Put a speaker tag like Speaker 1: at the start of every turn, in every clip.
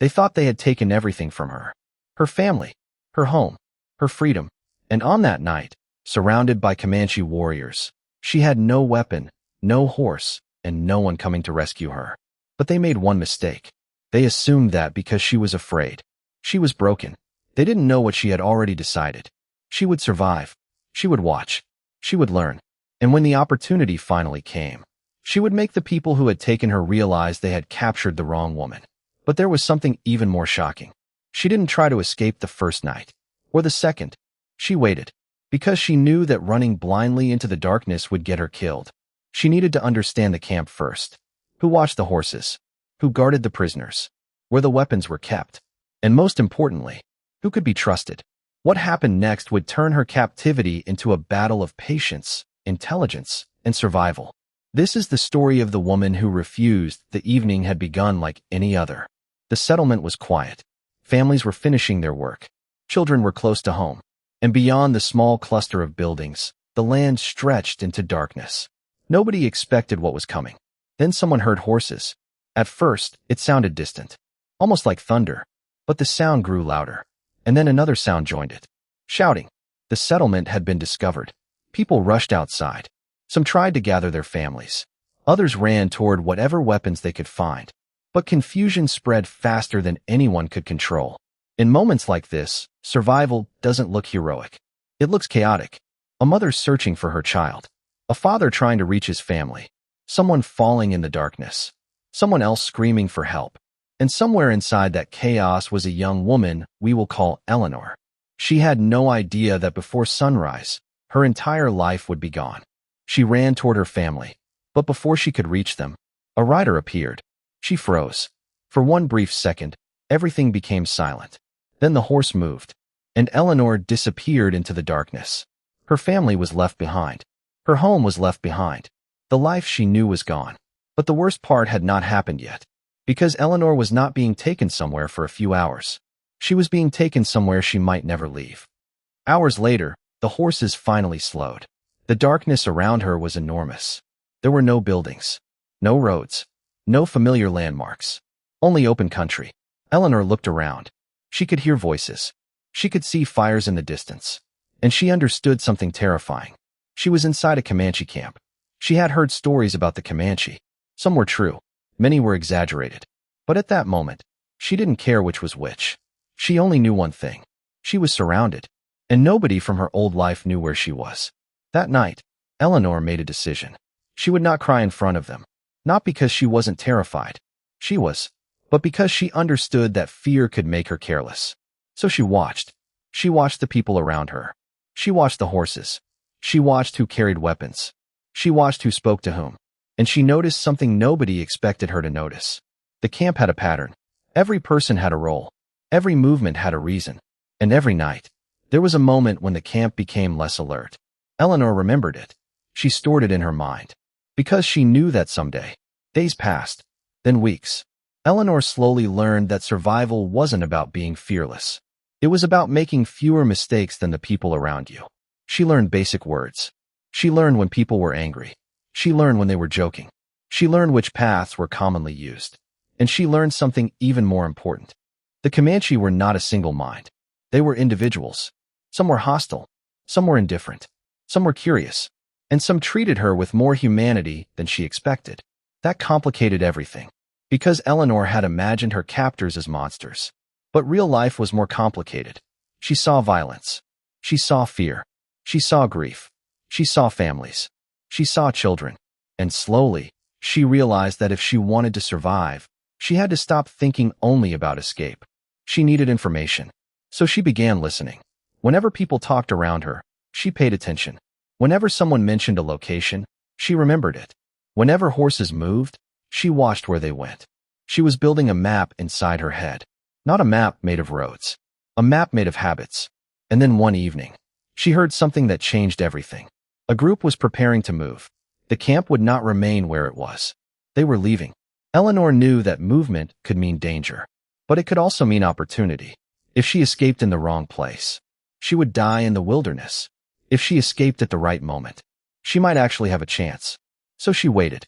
Speaker 1: They thought they had taken everything from her. Her family, her home, her freedom. And on that night, surrounded by Comanche warriors, she had no weapon, no horse, and no one coming to rescue her. But they made one mistake. They assumed that because she was afraid, she was broken. They didn't know what she had already decided. She would survive. She would watch. She would learn. And when the opportunity finally came, she would make the people who had taken her realize they had captured the wrong woman. But there was something even more shocking. She didn't try to escape the first night, or the second. She waited, because she knew that running blindly into the darkness would get her killed. She needed to understand the camp first. Who watched the horses? Who guarded the prisoners? Where the weapons were kept? And most importantly, who could be trusted? What happened next would turn her captivity into a battle of patience, intelligence, and survival. This is the story of the woman who refused. The evening had begun like any other. The settlement was quiet. Families were finishing their work. Children were close to home. And beyond the small cluster of buildings, the land stretched into darkness. Nobody expected what was coming. Then someone heard horses. At first, it sounded distant, almost like thunder. But the sound grew louder. And then another sound joined it. Shouting. The settlement had been discovered. People rushed outside. Some tried to gather their families. Others ran toward whatever weapons they could find. But confusion spread faster than anyone could control. In moments like this, survival doesn't look heroic. It looks chaotic. A mother searching for her child. A father trying to reach his family. Someone falling in the darkness. Someone else screaming for help. And somewhere inside that chaos was a young woman we will call Eleanor. She had no idea that before sunrise, her entire life would be gone. She ran toward her family, but before she could reach them, a rider appeared. She froze. For one brief second, everything became silent. Then the horse moved, and Eleanor disappeared into the darkness. Her family was left behind. Her home was left behind. The life she knew was gone. But the worst part had not happened yet, because Eleanor was not being taken somewhere for a few hours. She was being taken somewhere she might never leave. Hours later, the horses finally slowed. The darkness around her was enormous. There were no buildings, no roads, no familiar landmarks, only open country. Eleanor looked around. She could hear voices. She could see fires in the distance. And she understood something terrifying. She was inside a Comanche camp. She had heard stories about the Comanche. Some were true. Many were exaggerated. But at that moment, she didn't care which was which. She only knew one thing. She was surrounded. And nobody from her old life knew where she was. That night, Eleanor made a decision. She would not cry in front of them. Not because she wasn't terrified. She was. But because she understood that fear could make her careless. So she watched. She watched the people around her. She watched the horses. She watched who carried weapons. She watched who spoke to whom. And she noticed something nobody expected her to notice. The camp had a pattern. Every person had a role. Every movement had a reason. And every night, there was a moment when the camp became less alert. Eleanor remembered it. She stored it in her mind. Because she knew that someday. Days passed. Then weeks. Eleanor slowly learned that survival wasn't about being fearless. It was about making fewer mistakes than the people around you. She learned basic words. She learned when people were angry. She learned when they were joking. She learned which paths were commonly used. And she learned something even more important. The Comanche were not a single mind. They were individuals. Some were hostile. Some were indifferent. Some were curious. And some treated her with more humanity than she expected. That complicated everything. Because Eleanor had imagined her captors as monsters. But real life was more complicated. She saw violence. She saw fear. She saw grief. She saw families. She saw children. And slowly, she realized that if she wanted to survive, she had to stop thinking only about escape. She needed information. So she began listening. Whenever people talked around her, she paid attention. Whenever someone mentioned a location, she remembered it. Whenever horses moved, she watched where they went. She was building a map inside her head. Not a map made of roads. A map made of habits. And then one evening, she heard something that changed everything. A group was preparing to move. The camp would not remain where it was. They were leaving. Eleanor knew that movement could mean danger. But it could also mean opportunity. If she escaped in the wrong place, she would die in the wilderness. If she escaped at the right moment, she might actually have a chance. So she waited.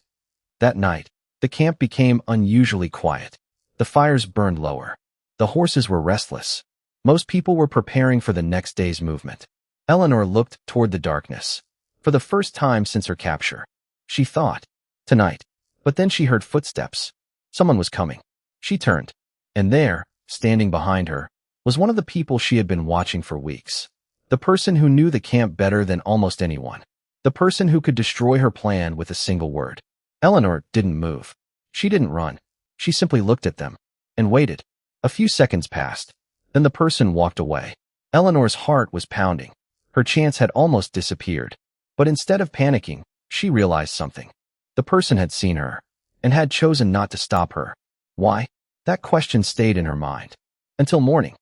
Speaker 1: That night, the camp became unusually quiet. The fires burned lower. The horses were restless. Most people were preparing for the next day's movement. Eleanor looked toward the darkness. For the first time since her capture, she thought, tonight. But then she heard footsteps. Someone was coming. She turned. And there, standing behind her, was one of the people she had been watching for weeks. The person who knew the camp better than almost anyone. The person who could destroy her plan with a single word. Eleanor didn't move. She didn't run. She simply looked at them and waited. A few seconds passed. Then the person walked away. Eleanor's heart was pounding. Her chance had almost disappeared. But instead of panicking, she realized something. The person had seen her and had chosen not to stop her. Why? That question stayed in her mind. Until morning.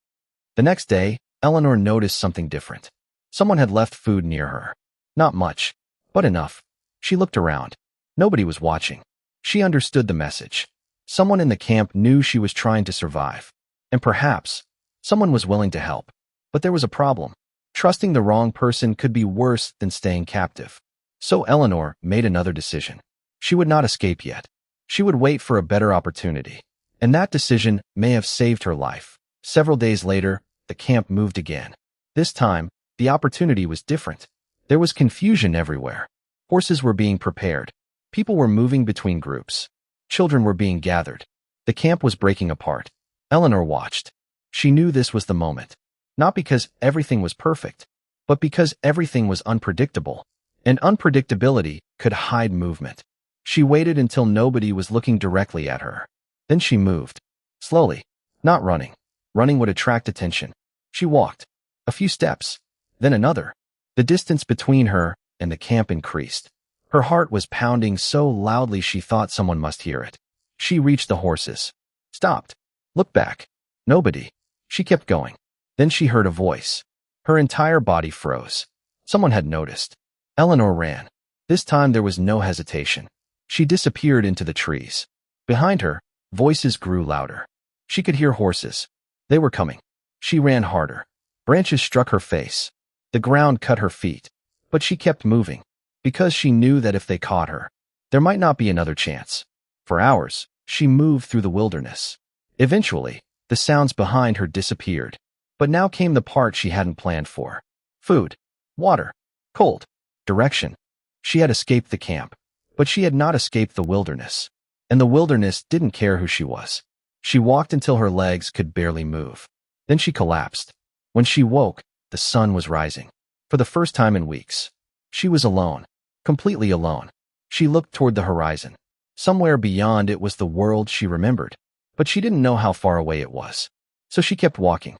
Speaker 1: The next day, Eleanor noticed something different. Someone had left food near her. Not much, but enough. She looked around. Nobody was watching. She understood the message. Someone in the camp knew she was trying to survive. And perhaps, someone was willing to help. But there was a problem. Trusting the wrong person could be worse than staying captive. So Eleanor made another decision. She would not escape yet. She would wait for a better opportunity. And that decision may have saved her life. Several days later, the camp moved again. This time, the opportunity was different. There was confusion everywhere. Horses were being prepared. People were moving between groups. Children were being gathered. The camp was breaking apart. Eleanor watched. She knew this was the moment. Not because everything was perfect, but because everything was unpredictable. And unpredictability could hide movement. She waited until nobody was looking directly at her. Then she moved. Slowly. Not running. Running would attract attention. She walked. A few steps. Then another. The distance between her and the camp increased. Her heart was pounding so loudly she thought someone must hear it. She reached the horses. Stopped. Looked back. Nobody. She kept going. Then she heard a voice. Her entire body froze. Someone had noticed. Eleanor ran. This time there was no hesitation. She disappeared into the trees. Behind her, voices grew louder. She could hear horses. They were coming. She ran harder. Branches struck her face. The ground cut her feet. But she kept moving, because she knew that if they caught her, there might not be another chance. For hours, she moved through the wilderness. Eventually, the sounds behind her disappeared. But now came the part she hadn't planned for. Food, water, cold, direction. She had escaped the camp, but she had not escaped the wilderness. And the wilderness didn't care who she was. She walked until her legs could barely move. Then she collapsed. When she woke, the sun was rising. For the first time in weeks. She was alone. Completely alone. She looked toward the horizon. Somewhere beyond it was the world she remembered. But she didn't know how far away it was. So she kept walking.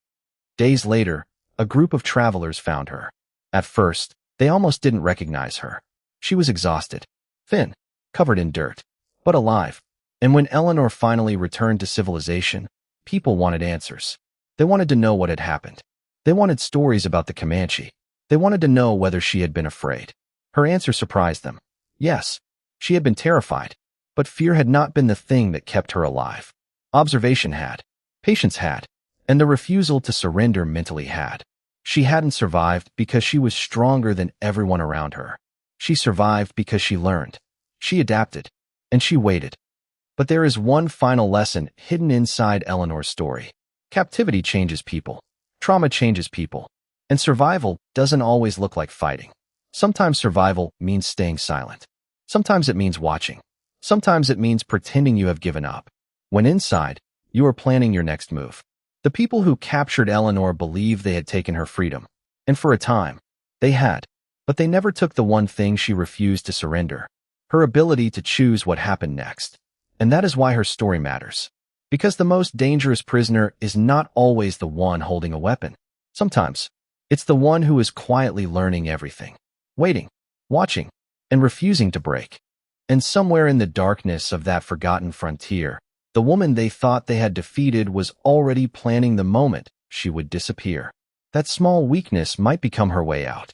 Speaker 1: Days later, a group of travelers found her. At first, they almost didn't recognize her. She was exhausted, thin, covered in dirt, but alive. And when Eleanor finally returned to civilization, people wanted answers. They wanted to know what had happened. They wanted stories about the Comanche. They wanted to know whether she had been afraid. Her answer surprised them. Yes, she had been terrified, but fear had not been the thing that kept her alive. Observation had, patience had, and the refusal to surrender mentally had. She hadn't survived because she was stronger than everyone around her. She survived because she learned. She adapted, and she waited. But there is one final lesson hidden inside Eleanor's story. Captivity changes people. Trauma changes people. And survival doesn't always look like fighting. Sometimes survival means staying silent. Sometimes it means watching. Sometimes it means pretending you have given up. When inside, you are planning your next move. The people who captured Eleanor believed they had taken her freedom. And for a time, they had. But they never took the one thing she refused to surrender. Her ability to choose what happened next. And that is why her story matters. Because the most dangerous prisoner is not always the one holding a weapon. Sometimes, it's the one who is quietly learning everything, waiting, watching, and refusing to break. And somewhere in the darkness of that forgotten frontier, the woman they thought they had defeated was already planning the moment she would disappear. That small weakness might become her way out.